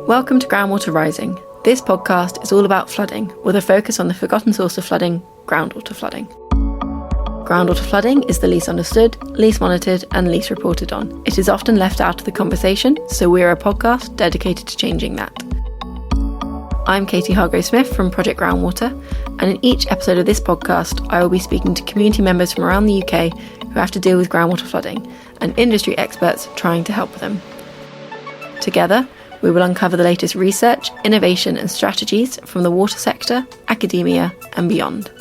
Welcome to Groundwater Rising. This podcast is all about flooding, with a focus on the forgotten source of flooding, groundwater flooding. Groundwater flooding is the least understood, least monitored, and least reported on. It is often left out of the conversation, so we are a podcast dedicated to changing that. I'm Katie Hargrave-Smith from Project Groundwater, and in each episode of this podcast, I will be speaking to community members from around the UK who have to deal with groundwater flooding, and industry experts trying to help them. Together, we will uncover the latest research, innovation and strategies from the water sector, academia and beyond.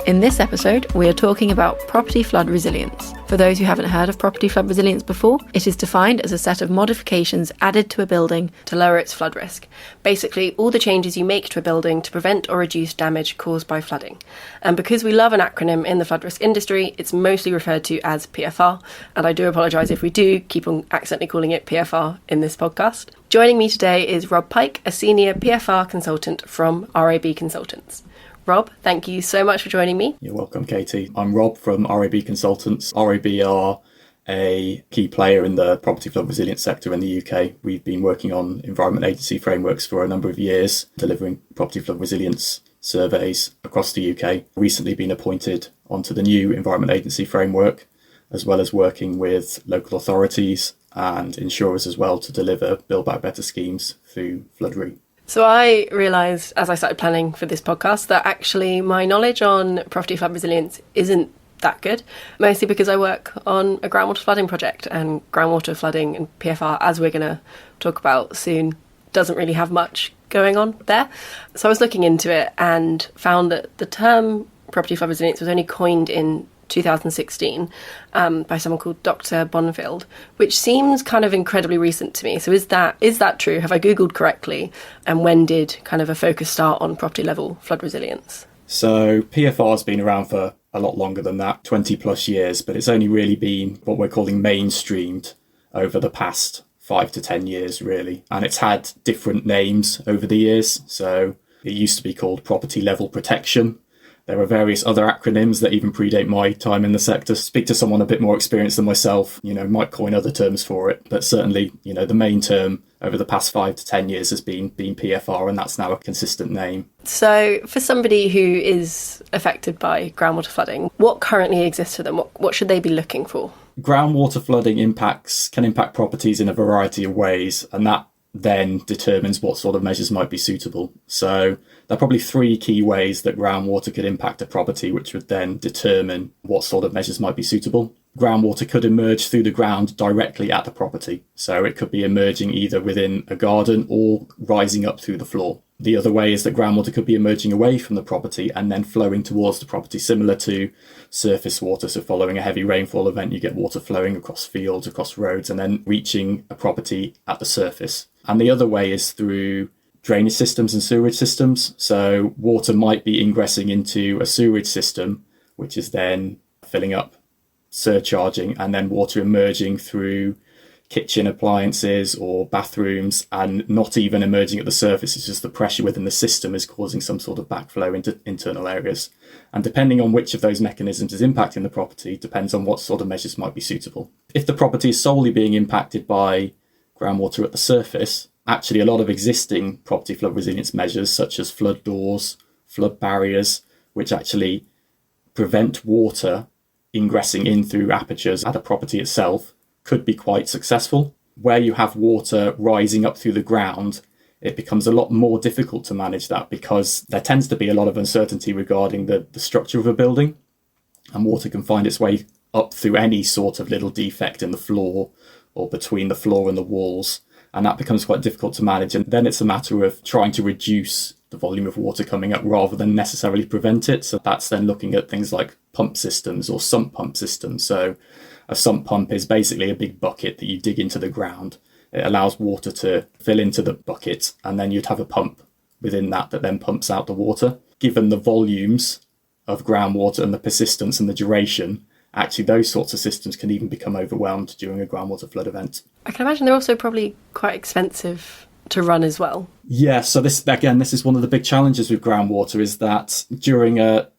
In this episode, we are talking about property flood resilience. For those who haven't heard of property flood resilience before, it is defined as a set of modifications added to a building to lower its flood risk. Basically, all the changes you make to a building to prevent or reduce damage caused by flooding. And because we love an acronym in the flood risk industry, it's mostly referred to as PFR. And I do apologise if we do keep on accidentally calling it PFR in this podcast. Joining me today is Rob Pike, a senior PFR consultant from RAB Consultants. Rob, thank you so much for joining me. You're welcome, Katie. I'm Rob from RAB Consultants. RAB are a key player in the property flood resilience sector in the UK. We've been working on Environment Agency frameworks for a number of years, delivering property flood resilience surveys across the UK. Recently been appointed onto the new Environment Agency framework, as well as working with local authorities and insurers as well to deliver Build Back Better schemes through Flood Re. So I realised as I started planning for this podcast that actually my knowledge on property flood resilience isn't that good, mostly because I work on a groundwater flooding project, and groundwater flooding and PFR, as we're going to talk about soon, doesn't really have much going on there. So I was looking into it and found that the term property flood resilience was only coined in 2016 by someone called Dr. Bonfield, which seems kind of incredibly recent to me. So is that true? Have I Googled correctly? And when did kind of a focus start on property level flood resilience? So PFR has been around for a lot longer than that, 20 plus years, but it's only really been what we're calling mainstreamed over the past 5 to 10 years, really. And it's had different names over the years. So it used to be called property level protection. There are various other acronyms that even predate my time in the sector. Speak to someone a bit more experienced than myself, might coin other terms for it. But certainly, the main term over the past 5 to 10 years has been PFR, and that's now a consistent name. So for somebody who is affected by groundwater flooding, what currently exists for them? What should they be looking for? Groundwater flooding can impact properties in a variety of ways, and that then determines what sort of measures might be suitable. So there are probably 3 key ways that groundwater could impact a property, which would then determine what sort of measures might be suitable. Groundwater could emerge through the ground directly at the property. So it could be emerging either within a garden or rising up through the floor. The other way is that groundwater could be emerging away from the property and then flowing towards the property, similar to surface water. So following a heavy rainfall event, you get water flowing across fields, across roads, and then reaching a property at the surface. And the other way is through drainage systems and sewerage systems. So water might be ingressing into a sewerage system, which is then filling up, surcharging, and then water emerging through kitchen appliances or bathrooms and not even emerging at the surface. It's just the pressure within the system is causing some sort of backflow into internal areas. And depending on which of those mechanisms is impacting the property depends on what sort of measures might be suitable. If the property is solely being impacted by groundwater at the surface, actually a lot of existing property flood resilience measures such as flood doors, flood barriers, which actually prevent water ingressing in through apertures at a property itself, could be quite successful. Where you have water rising up through the ground, it becomes a lot more difficult to manage that because there tends to be a lot of uncertainty regarding the structure of a building, and water can find its way up through any sort of little defect in the floor or between the floor and the walls, and that becomes quite difficult to manage. And then it's a matter of trying to reduce the volume of water coming up rather than necessarily prevent it. So that's then looking at things like pump systems or sump pump systems. So a sump pump is basically a big bucket that you dig into the ground. It allows water to fill into the bucket, and then you'd have a pump within that then pumps out the water. Given the volumes of groundwater and the persistence and the duration, actually those sorts of systems can even become overwhelmed during a groundwater flood event. I can imagine they're also probably quite expensive to run as well. Yeah, so this is one of the big challenges with groundwater, is that during a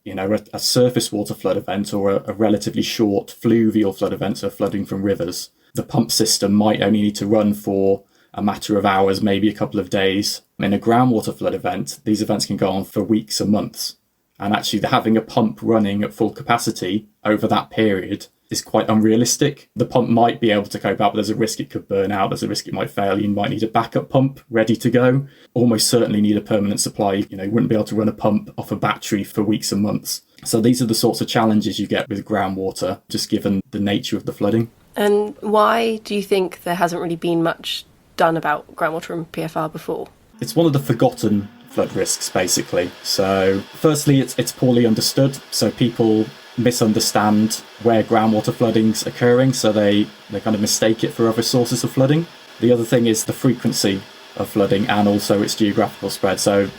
surface water flood event or a relatively short fluvial flood event, so flooding from rivers, the pump system might only need to run for a matter of hours, maybe a couple of days. In a groundwater flood event, these events can go on for weeks and months. And actually having a pump running at full capacity over that period is quite unrealistic. The pump might be able to cope out, but there's a risk it could burn out. There's a risk it might fail. You might need a backup pump ready to go. Almost certainly need a permanent supply. You wouldn't be able to run a pump off a battery for weeks and months. So these are the sorts of challenges you get with groundwater, just given the nature of the flooding. And why do you think there hasn't really been much done about groundwater and PFR before? It's one of the forgotten flood risks, basically. So firstly, it's poorly understood. So people misunderstand where groundwater flooding's occurring, so they kind of mistake it for other sources of flooding. The other thing is the frequency of flooding and also its geographical spread. So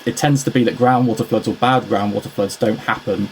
it tends to be that groundwater floods or bad groundwater floods don't happen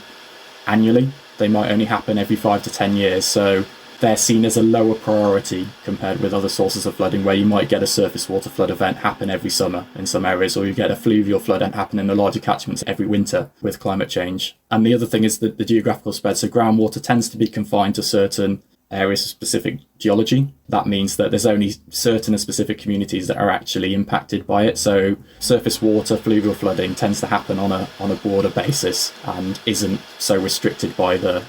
annually. They might only happen every 5 to 10 years. So they're seen as a lower priority compared with other sources of flooding, where you might get a surface water flood event happen every summer in some areas, or you get a fluvial flood happen in the larger catchments every winter with climate change. And the other thing is the geographical spread. So groundwater tends to be confined to certain areas of specific geology. That means that there's only certain and specific communities that are actually impacted by it. So surface water, fluvial flooding tends to happen on a broader basis and isn't so restricted by the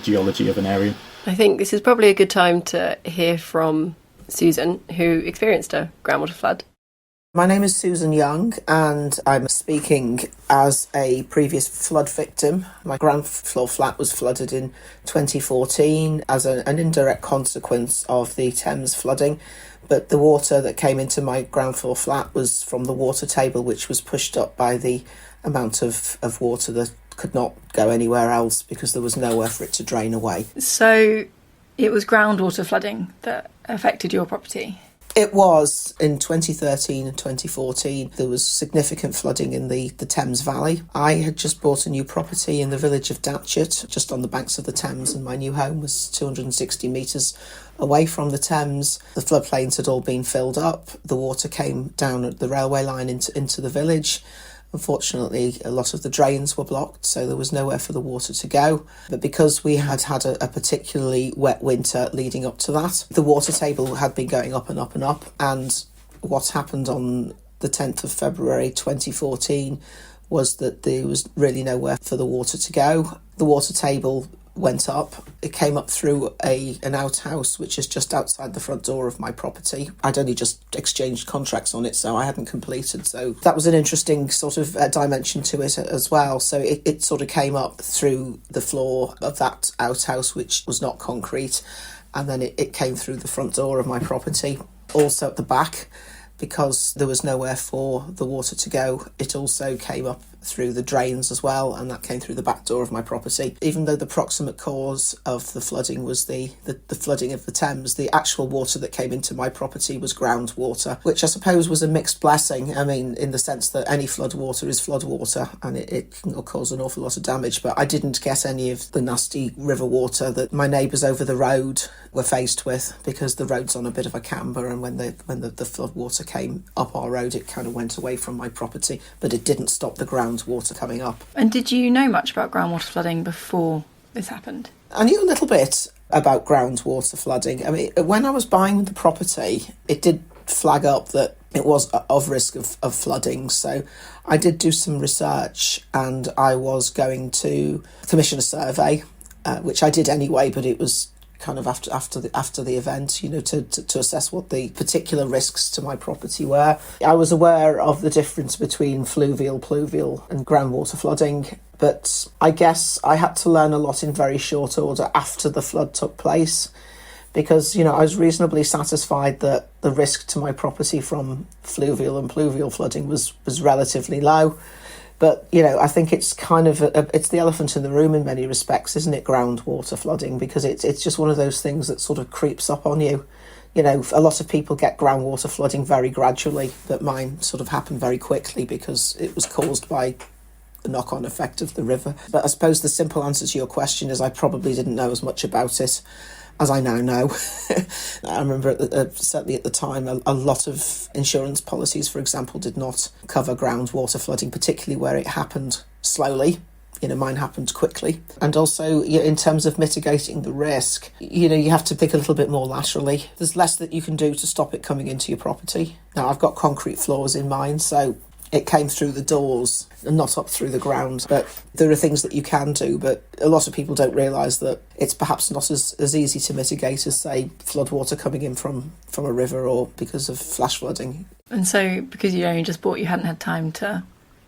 geology of an area. I think this is probably a good time to hear from Susan, who experienced a groundwater flood. My name is Susan Young, and I'm speaking as a previous flood victim. My ground floor flat was flooded in 2014 as an indirect consequence of the Thames flooding, but the water that came into my ground floor flat was from the water table, which was pushed up by the amount of water that could not go anywhere else because there was nowhere for it to drain away. So it was groundwater flooding that affected your property? It was. In 2013 and 2014, there was significant flooding in the Thames Valley. I had just bought a new property in the village of Datchet, just on the banks of the Thames, and my new home was 260 metres away from the Thames. The floodplains had all been filled up. The water came down at the railway line into the village. Unfortunately, a lot of the drains were blocked, so there was nowhere for the water to go. But because we had had a particularly wet winter leading up to that, the water table had been going up and up and up. And what happened on the 10th of February 2014 was that there was really nowhere for the water to go. The water table went up. It came up through an outhouse, which is just outside the front door of my property. I'd only just exchanged contracts on it, so I hadn't completed. So that was an interesting sort of dimension to it as well. So it sort of came up through the floor of that outhouse, which was not concrete, and then it came through the front door of my property. Also at the back, because there was nowhere for the water to go, it also came up through the drains as well, and that came through the back door of my property. Even though the proximate cause of the flooding was the flooding of the Thames, the actual water that came into my property was groundwater, which I suppose was a mixed blessing. I mean, in the sense that any flood water is flood water, and it can cause an awful lot of damage, but I didn't get any of the nasty river water that my neighbours over the road were faced with, because the road's on a bit of a camber, and when the flood water came up our road, it kind of went away from my property, but it didn't stop the groundwater coming up. And did you know much about groundwater flooding before this happened? I knew a little bit about groundwater flooding. I mean, when I was buying the property, it did flag up that it was of risk of flooding, so I did do some research, and I was going to commission a survey, which I did anyway, but it was kind of after the event, you know, to assess what the particular risks to my property were. I was aware of the difference between fluvial, pluvial and groundwater flooding, but I guess I had to learn a lot in very short order after the flood took place, because, you know, I was reasonably satisfied that the risk to my property from fluvial and pluvial flooding was relatively low. But, you know, I think it's kind of it's the elephant in the room in many respects, isn't it, groundwater flooding? Because it's just one of those things that sort of creeps up on you. You know, a lot of people get groundwater flooding very gradually, but mine sort of happened very quickly because it was caused by the knock-on effect of the river. But I suppose the simple answer to your question is I probably didn't know as much about it as I now know. I remember certainly at the time, a lot of insurance policies, for example, did not cover groundwater flooding, particularly where it happened slowly Mine happened quickly. And also, in terms of mitigating the risk, you have to think a little bit more laterally. There's less that you can do to stop it coming into your property. Now, I've got concrete floors in mine, so it came through the doors and not up through the ground. But there are things that you can do, but a lot of people don't realise that it's perhaps not as easy to mitigate as, say, floodwater coming in from a river or because of flash flooding. And so, because you only just bought, you hadn't had time to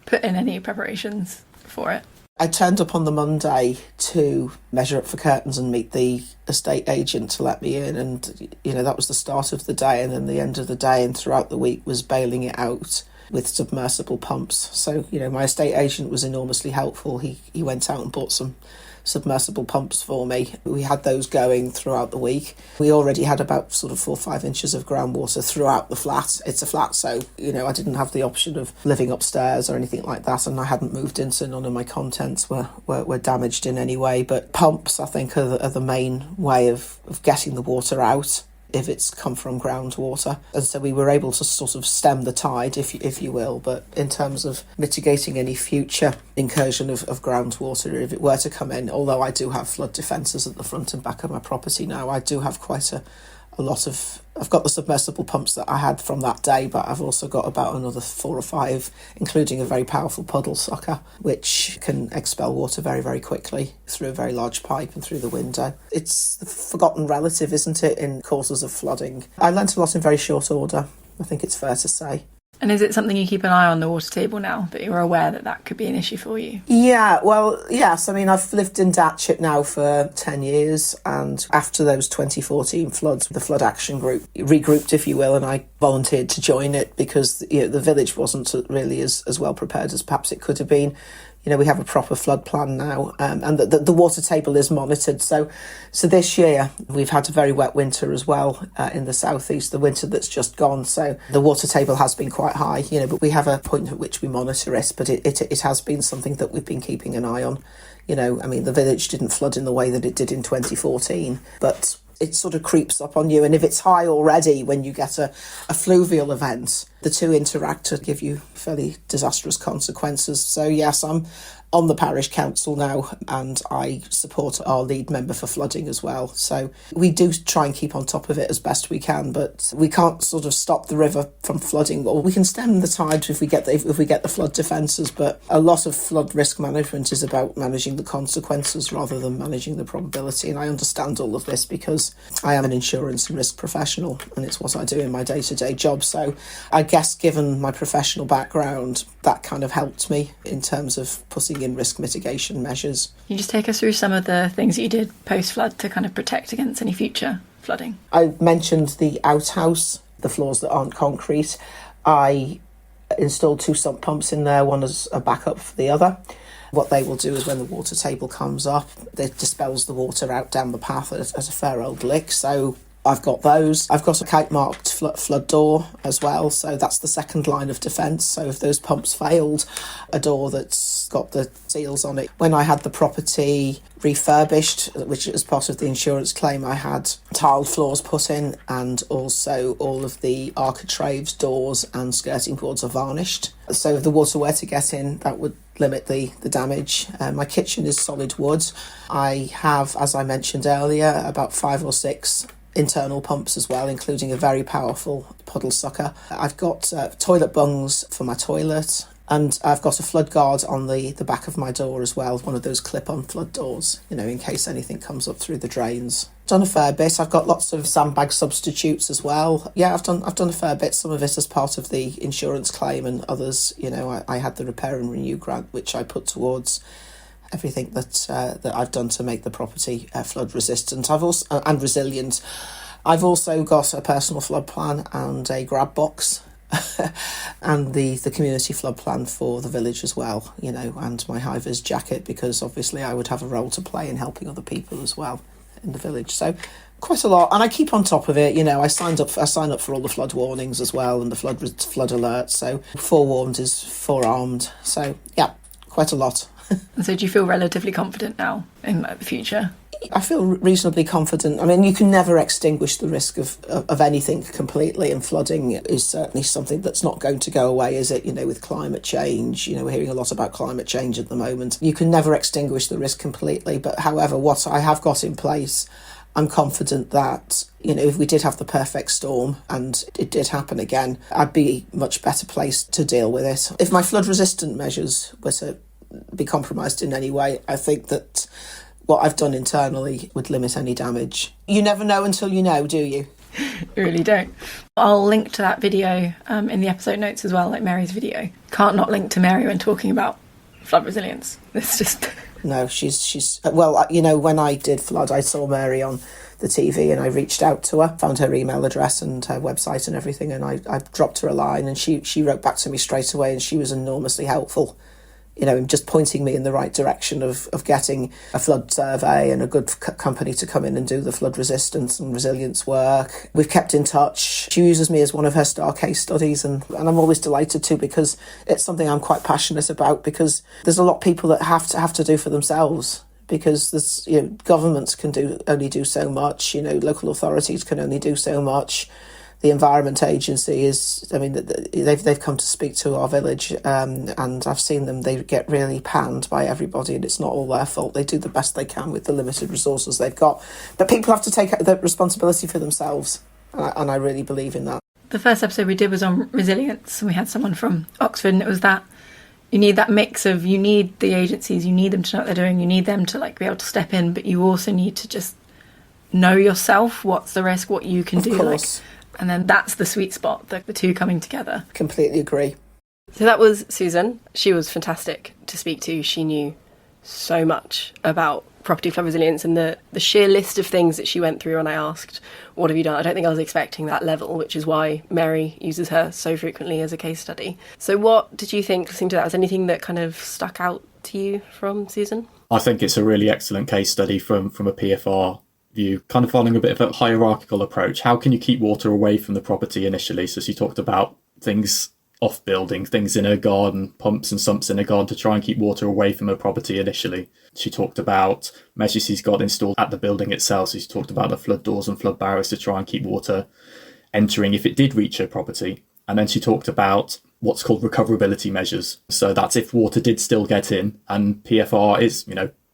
put in any preparations for it? I turned up on the Monday to measure up for curtains and meet the estate agent to let me in, and that was the start of the day, and then the end of the day and throughout the week was bailing it out with submersible pumps. So my estate agent was enormously helpful. He went out and bought some submersible pumps for me. We had those going throughout the week. We already had about sort of 4 or 5 inches of groundwater throughout the flat. It's a flat, so I didn't have the option of living upstairs or anything like that, and I hadn't moved in, so none of my contents were damaged in any way. But pumps, I think, are the main way of getting the water out if it's come from groundwater. And so we were able to sort of stem the tide, if you will. But in terms of mitigating any future incursion of groundwater, if it were to come in, although I do have flood defences at the front and back of my property now, I do have quite a lot of... I've got the submersible pumps that I had from that day, but I've also got about another 4 or 5, including a very powerful puddle sucker, which can expel water very, very quickly through a very large pipe and through the window. It's the forgotten relative, isn't it, in causes of flooding. I learnt a lot in very short order, I think it's fair to say. And is it something you keep an eye on, the water table, now that you're aware that could be an issue for you? Yeah, well, yes. I mean, I've lived in Datchet now for 10 years, and after those 2014 floods, the Flood Action Group regrouped, if you will, and I volunteered to join it because the village wasn't really as well prepared as perhaps it could have been. We have a proper flood plan now, and the water table is monitored. So this year we've had a very wet winter as well in the southeast, the winter that's just gone. So the water table has been quite high, but we have a point at which we monitor it. But it has been something that we've been keeping an eye on. I mean, the village didn't flood in the way that it did in 2014, but it sort of creeps up on you. And if it's high already when you get a fluvial event, the two interact to give you fairly disastrous consequences. So yes, I'm on the parish council now, and I support our lead member for flooding as well. So we do try and keep on top of it as best we can, but we can't sort of stop the river from flooding. Or we can stem the tide if we get the flood defences. But a lot of flood risk management is about managing the consequences rather than managing the probability. And I understand all of this because I am an insurance and risk professional, and it's what I do in my day-to-day job. So I guess given my professional background, that kind of helped me in terms of putting in risk mitigation measures. Can you just take us through some of the things that you did post-flood to kind of protect against any future flooding? I mentioned the outhouse, the floors that aren't concrete. I installed 2 sump pumps in there, one as a backup for the other. What they will do is when the water table comes up, it dispels the water out down the path at a fair old lick. So I've got those. I've got a kite-marked flood door as well, so that's the second line of defence. So if those pumps failed, a door that's got the seals on it. When I had the property refurbished, which was part of the insurance claim, I had tiled floors put in, and also all of the architraves, doors and skirting boards are varnished. So if the water were to get in, that would limit the damage. My kitchen is solid wood. I have, as I mentioned earlier, about 5 or 6 internal pumps as well, including a very powerful puddle sucker. I've got toilet bungs for my toilet, and I've got a flood guard on the back of my door as well, one of those clip-on flood doors, in case anything comes up through the drains. Done a fair bit. I've got lots of sandbag substitutes as well. Yeah, I've done a fair bit, some of it as part of the insurance claim, and others, I had the repair and renew grant, which I put towards everything that I've done to make the property flood resistant. I've also and resilient. I've also got a personal flood plan and a grab box, and the community flood plan for the village as well. And my high-vis jacket, because obviously I would have a role to play in helping other people as well in the village. So quite a lot, and I keep on top of it. I sign up for all the flood warnings as well and the flood alerts. So forewarned is forearmed. So yeah, quite a lot. And so do you feel relatively confident now in the future? I feel reasonably confident. I mean, you can never extinguish the risk of anything completely, and flooding is certainly something that's not going to go away, is it? With climate change, we're hearing a lot about climate change at the moment. You can never extinguish the risk completely, but however, what I have got in place, I'm confident that, if we did have the perfect storm and it did happen again, I'd be much better placed to deal with it. If my flood resistant measures were to be compromised in any way, I think that what I've done internally would limit any damage. You never know until you know, do you? You really don't. I'll link to that video in the episode notes as well, like Mary's video. Can't not link to Mary when talking about flood resilience. It's just... No, she's well, when I did flood, I saw Mary on the TV and I reached out to her, found her email address and her website and everything, and I dropped her a line, and she wrote back to me straight away, and she was enormously helpful, just pointing me in the right direction of getting a flood survey and a good company to come in and do the flood resistance and resilience work. We've kept in touch. She uses me as one of her star case studies, and I'm always delighted to, because it's something I'm quite passionate about, because there's a lot of people that have to do for themselves, because there's, governments can only do so much, local authorities can only do so much. The Environment Agency they've come to speak to our village, and I've seen them, they get really panned by everybody, and it's not all their fault. They do the best they can with the limited resources they've got. But people have to take the responsibility for themselves, and I really believe in that. The first episode we did was on resilience, and we had someone from Oxford, and it was that you need that mix of, you need the agencies, you need them to know what they're doing, you need them to be able to step in, but you also need to just know yourself, what's the risk, what you can do. Of course. And then that's the sweet spot, the two coming together. Completely agree. So that was Susan. She was fantastic to speak to. She knew so much about property flood resilience, and the sheer list of things that she went through when I asked, what have you done? I don't think I was expecting that level, which is why Mary uses her so frequently as a case study. So what did you think, listening to that? Was anything that kind of stuck out to you from Susan? I think it's a really excellent case study from a PFR view, kind of following a bit of a hierarchical approach. How can you keep water away from the property initially? So she talked about things off building, things in her garden, pumps and sumps in her garden to try and keep water away from her property initially. She talked about measures she's got installed at the building itself. So she talked about the flood doors and flood barriers to try and keep water entering if it did reach her property. And then she talked about what's called recoverability measures. So that's if water did still get in, and PFR is,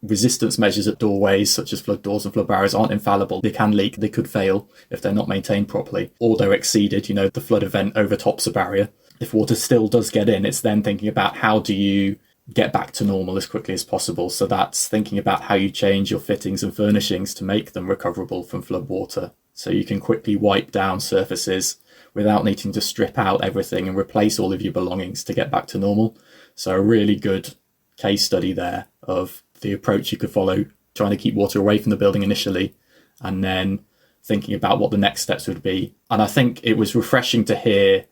resistance measures at doorways such as flood doors and flood barriers aren't infallible. They can leak, they could fail if they're not maintained properly, or they're exceeded, the flood event overtops a barrier. If water still does get in, it's then thinking about how do you get back to normal as quickly as possible. So that's thinking about how you change your fittings and furnishings to make them recoverable from flood water, so you can quickly wipe down surfaces without needing to strip out everything and replace all of your belongings to get back to normal. So a really good case study there of the approach you could follow, trying to keep water away from the building initially, and then thinking about what the next steps would be. And I think it was refreshing to hear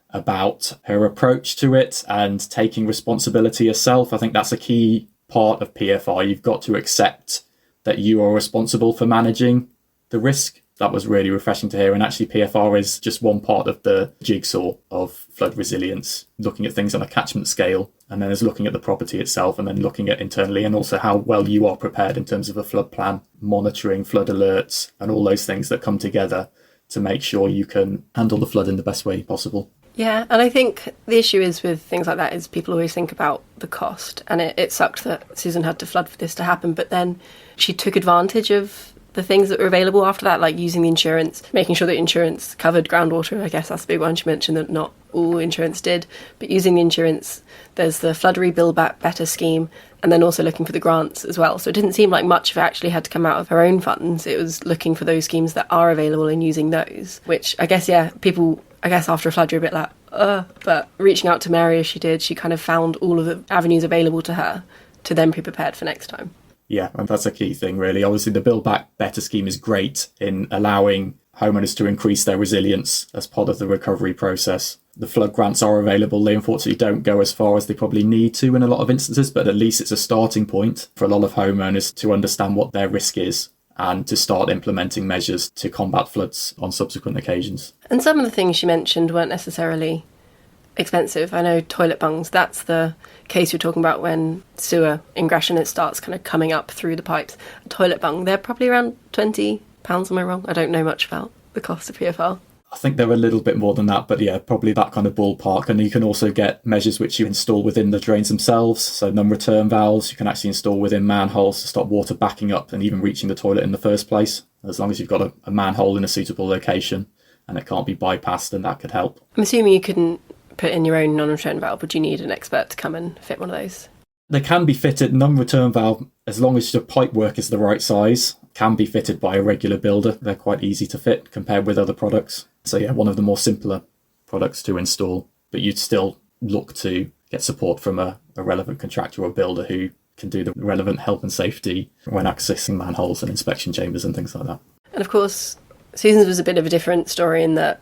about her approach to it and taking responsibility herself. I think that's a key part of PFR. You've got to accept that you are responsible for managing the risk. That was really refreshing to hear. And actually PFR is just one part of the jigsaw of flood resilience, looking at things on a catchment scale, and then there's looking at the property itself, and then looking at internally, and also how well you are prepared in terms of a flood plan, monitoring flood alerts, and all those things that come together to make sure you can handle the flood in the best way possible. Yeah, and I think the issue is with things like that is people always think about the cost, and it sucked that Susan had to flood for this to happen, but then she took advantage of the things that were available after that, like using the insurance, making sure that insurance covered groundwater. I guess that's the big one. She mentioned that not all insurance did, but using the insurance, there's the Flood Rebuild Back Better scheme, and then also looking for the grants as well. So it didn't seem like much of it actually had to come out of her own funds. It was looking for those schemes that are available and using those, which I guess, people, after a flood you're a bit like, but reaching out to Mary as she did, she kind of found all of the avenues available to her to then be prepared for next time. Yeah, and that's a key thing, really. Obviously, the Build Back Better scheme is great in allowing homeowners to increase their resilience as part of the recovery process. The flood grants are available. They unfortunately don't go as far as they probably need to in a lot of instances, but at least it's a starting point for a lot of homeowners to understand what their risk is and to start implementing measures to combat floods on subsequent occasions. And some of the things she mentioned weren't necessarily expensive. I know toilet bungs, that's the case you're talking about when sewer ingression, it starts kind of coming up through the pipes. A toilet bung, they're probably around £20, am I wrong? I don't know much about the cost of PFR. I think they're a little bit more than that, but yeah, probably that kind of ballpark. And you can also get measures which you install within the drains themselves. So non-return valves you can actually install within manholes to stop water backing up and even reaching the toilet in the first place, as long as you've got a manhole in a suitable location and it can't be bypassed, then that could help. I'm assuming you couldn't put in your own non-return valve. Would you need an expert to come and fit one of those? They can be fitted. Non-return valve, as long as your pipe work is the right size, can be fitted by a regular builder. They're quite easy to fit compared with other products. So yeah, one of the more simpler products to install, but you'd still look to get support from a relevant contractor or builder who can do the relevant health and safety when accessing manholes and inspection chambers and things like that. And of course, Susan's was a bit of a different story in that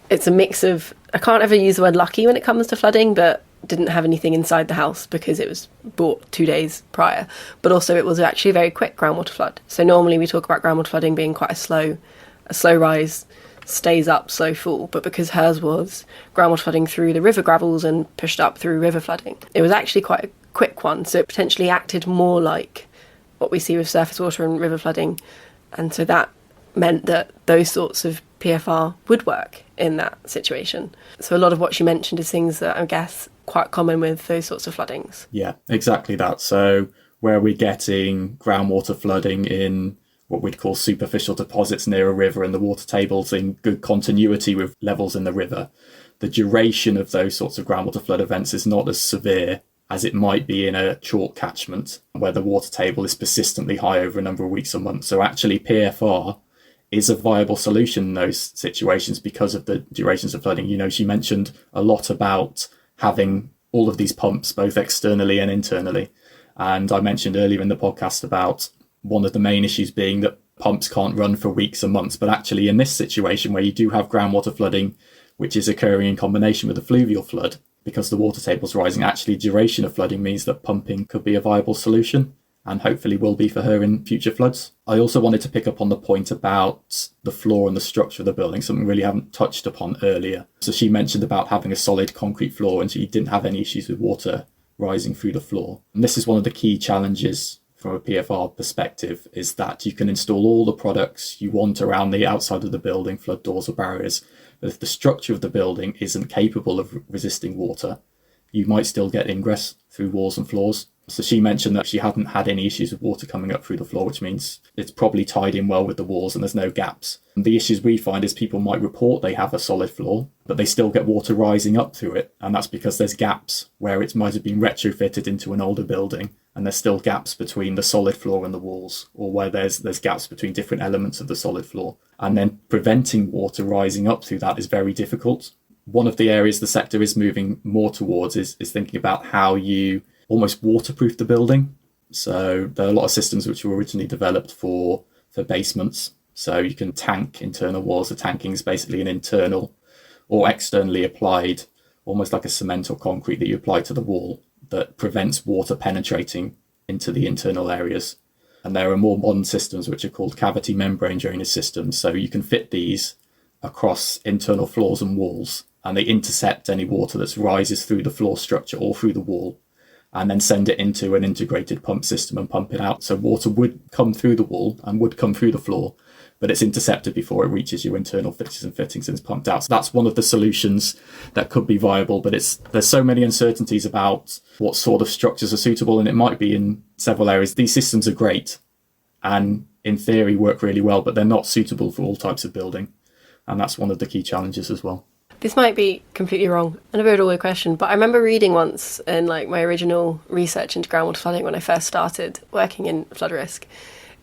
it's a mix of, I can't ever use the word lucky when it comes to flooding, but didn't have anything inside the house because it was bought 2 days prior. But also it was actually a very quick groundwater flood. So normally we talk about groundwater flooding being quite a slow rise, stays up, slow fall. But because hers was groundwater flooding through the river gravels and pushed up through river flooding, it was actually quite a quick one. So it potentially acted more like what we see with surface water and river flooding. And so that meant that those sorts of PFR would work in that situation. So a lot of what she mentioned is things that I guess quite common with those sorts of floodings. Yeah, exactly that. So where we're getting groundwater flooding in what we'd call superficial deposits near a river and the water table's in good continuity with levels in the river, the duration of those sorts of groundwater flood events is not as severe as it might be in a chalk catchment where the water table is persistently high over a number of weeks or months. So actually PFR is a viable solution in those situations because of the durations of flooding. You know, she mentioned a lot about having all of these pumps, both externally and internally. And I mentioned earlier in the podcast about one of the main issues being that pumps can't run for weeks and months. But actually in this situation where you do have groundwater flooding, which is occurring in combination with a fluvial flood, because the water table's rising, actually duration of flooding means that pumping could be a viable solution and hopefully will be for her in future floods. I also wanted to pick up on the point about the floor and the structure of the building, something we really haven't touched upon earlier. So she mentioned about having a solid concrete floor and she didn't have any issues with water rising through the floor. And this is one of the key challenges from a PFR perspective, is that you can install all the products you want around the outside of the building, flood doors or barriers, but if the structure of the building isn't capable of resisting water, you might still get ingress through walls and floors. So she mentioned that she hadn't had any issues with water coming up through the floor, which means it's probably tied in well with the walls and there's no gaps. And the issues we find is people might report they have a solid floor, but they still get water rising up through it. And that's because there's gaps where it might have been retrofitted into an older building and there's still gaps between the solid floor and the walls, or where there's gaps between different elements of the solid floor. And then preventing water rising up through that is very difficult. One of the areas the sector is moving more towards is thinking about how you almost waterproof the building. So there are a lot of systems which were originally developed for basements. So you can tank internal walls. The tanking is basically an internal or externally applied, almost like a cement or concrete that you apply to the wall that prevents water penetrating into the internal areas. And there are more modern systems which are called cavity membrane drainage systems. So you can fit these across internal floors and walls, and they intercept any water that rises through the floor structure or through the wall, and then send it into an integrated pump system and pump it out. So water would come through the wall and would come through the floor, but it's intercepted before it reaches your internal fixtures and fittings and is pumped out. So that's one of the solutions that could be viable, but there's so many uncertainties about what sort of structures are suitable, and it might be in several areas. These systems are great and in theory work really well, but they're not suitable for all types of building. And that's one of the key challenges as well. This might be completely wrong and a very awkward question, but I remember reading once in my original research into groundwater flooding when I first started working in flood risk,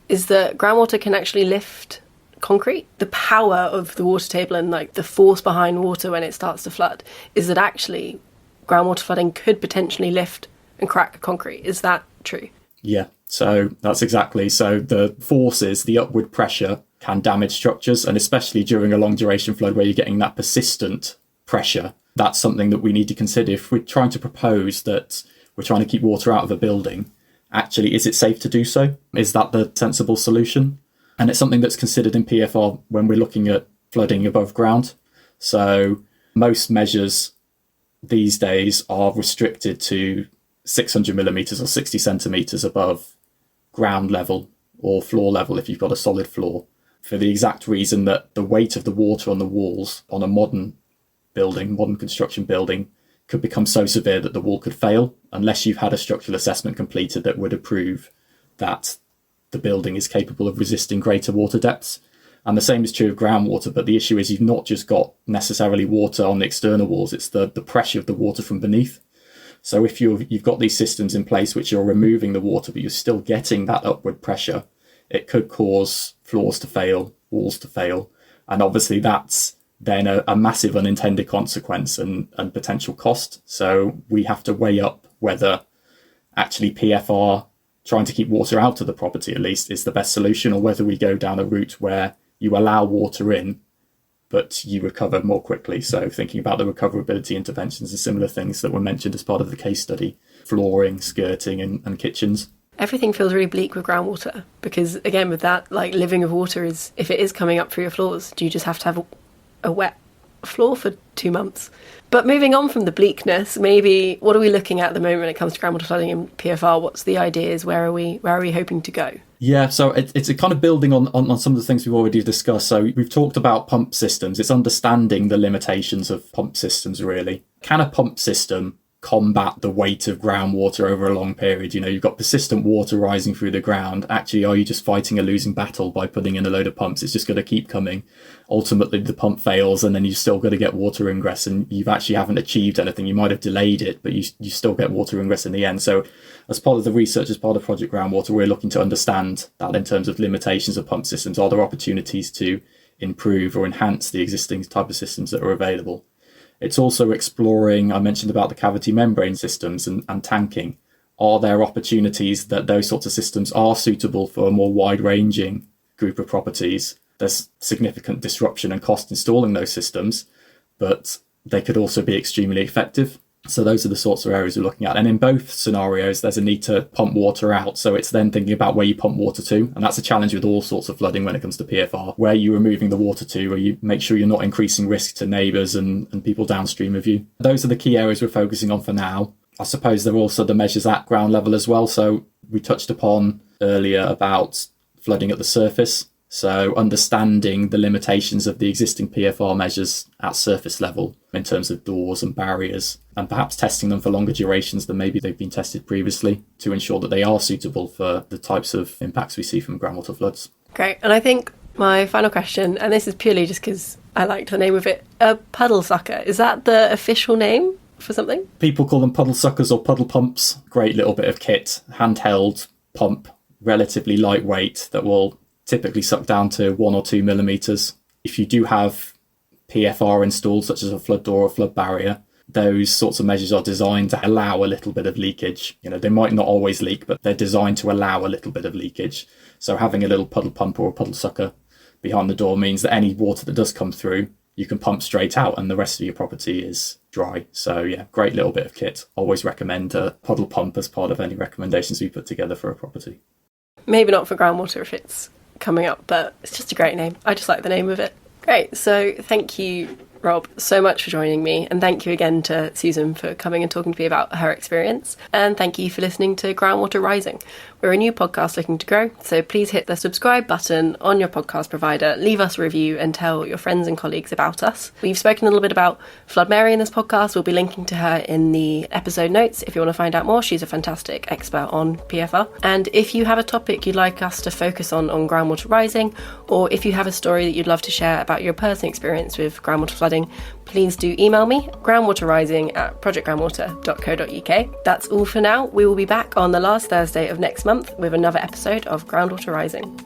is that groundwater can actually lift concrete. The power of the water table and the force behind water when it starts to flood is that actually groundwater flooding could potentially lift and crack concrete. Is that true? Yeah, so that's exactly. So the forces, the upward pressure can damage structures, and especially during a long duration flood where you're getting that persistent pressure, that's something that we need to consider. If we're trying to propose that we're trying to keep water out of a building, actually, is it safe to do so? Is that the sensible solution? And it's something that's considered in PFR when we're looking at flooding above ground. So most measures these days are restricted to 600 millimetres or 60 centimetres above ground level or floor level if you've got a solid floor, for the exact reason that the weight of the water on the walls on a modern construction building, could become so severe that the wall could fail unless you've had a structural assessment completed that would approve that the building is capable of resisting greater water depths. And the same is true of groundwater, but the issue is you've not just got necessarily water on the external walls, it's the pressure of the water from beneath. So if you've got these systems in place which you're removing the water, but you're still getting that upward pressure, it could cause floors to fail, walls to fail. And obviously that's then a massive unintended consequence and potential cost. So we have to weigh up whether actually PFR, trying to keep water out of the property at least, is the best solution, or whether we go down a route where you allow water in, but you recover more quickly. So thinking about the recoverability interventions and similar things that were mentioned as part of the case study, flooring, skirting and kitchens. Everything feels really bleak with groundwater because, again, with that, like, living with water is, if it is coming up through your floors, do you just have to have a wet floor for 2 months? But moving on from the bleakness, maybe what are we looking at the moment when it comes to groundwater flooding in PFR? What's the ideas? Where are we hoping to go? Yeah, so it's a kind of building on some of the things we've already discussed. So we've talked about pump systems. It's understanding the limitations of pump systems, really. Can a pump system combat the weight of groundwater over a long period? You know, you've got persistent water rising through the ground. Actually, are you just fighting a losing battle by putting in a load of pumps? It's just going to keep coming. Ultimately, the pump fails and then you've still got to get water ingress, and you actually haven't achieved anything. You might have delayed it, but you still get water ingress in the end. So as part of the research, as part of Project Groundwater, we're looking to understand that in terms of limitations of pump systems. Are there opportunities to improve or enhance the existing type of systems that are available? It's also exploring, I mentioned about the cavity membrane systems and tanking. Are there opportunities that those sorts of systems are suitable for a more wide-ranging group of properties? There's significant disruption and cost installing those systems, but they could also be extremely effective. So those are the sorts of areas we're looking at. And in both scenarios, there's a need to pump water out. So it's then thinking about where you pump water to. And that's a challenge with all sorts of flooding when it comes to PFR. Where you're removing the water to, where you make sure you're not increasing risk to neighbours and people downstream of you. Those are the key areas we're focusing on for now. I suppose there are also the measures at ground level as well. So we touched upon earlier about flooding at the surface. So understanding the limitations of the existing PFR measures at surface level in terms of doors and barriers, and perhaps testing them for longer durations than maybe they've been tested previously to ensure that they are suitable for the types of impacts we see from groundwater floods. Great. And I think my final question, and this is purely just because I liked the name of it, a puddle sucker. Is that the official name for something? People call them puddle suckers or puddle pumps. Great little bit of kit, handheld pump, relatively lightweight, that will typically suck down to 1 or 2 millimetres. If you do have PFR installed, such as a flood door or flood barrier, those sorts of measures are designed to allow a little bit of leakage. You know, they might not always leak, but they're designed to allow a little bit of leakage. So having a little puddle pump or a puddle sucker behind the door means that any water that does come through, you can pump straight out and the rest of your property is dry. So yeah, great little bit of kit. Always recommend a puddle pump as part of any recommendations we put together for a property. Maybe not for groundwater if it's coming up, but it's just a great name. I just like the name of it. Great. So thank you, Rob, so much for joining me, and thank you again to Susan for coming and talking to me about her experience, and thank you for listening to Groundwater Rising. We're a new podcast looking to grow, so please hit the subscribe button on your podcast provider, leave us a review and tell your friends and colleagues about us. We've spoken a little bit about Flood Mary in this podcast. We'll be linking to her in the episode notes if you want to find out more. She's a fantastic expert on PFR. And if you have a topic you'd like us to focus on Groundwater Rising, or if you have a story that you'd love to share about your personal experience with groundwater flooding, please do email me, groundwaterrising@projectgroundwater.co.uk. That's all for now. We will be back on the last Thursday of next month with another episode of Groundwater Rising.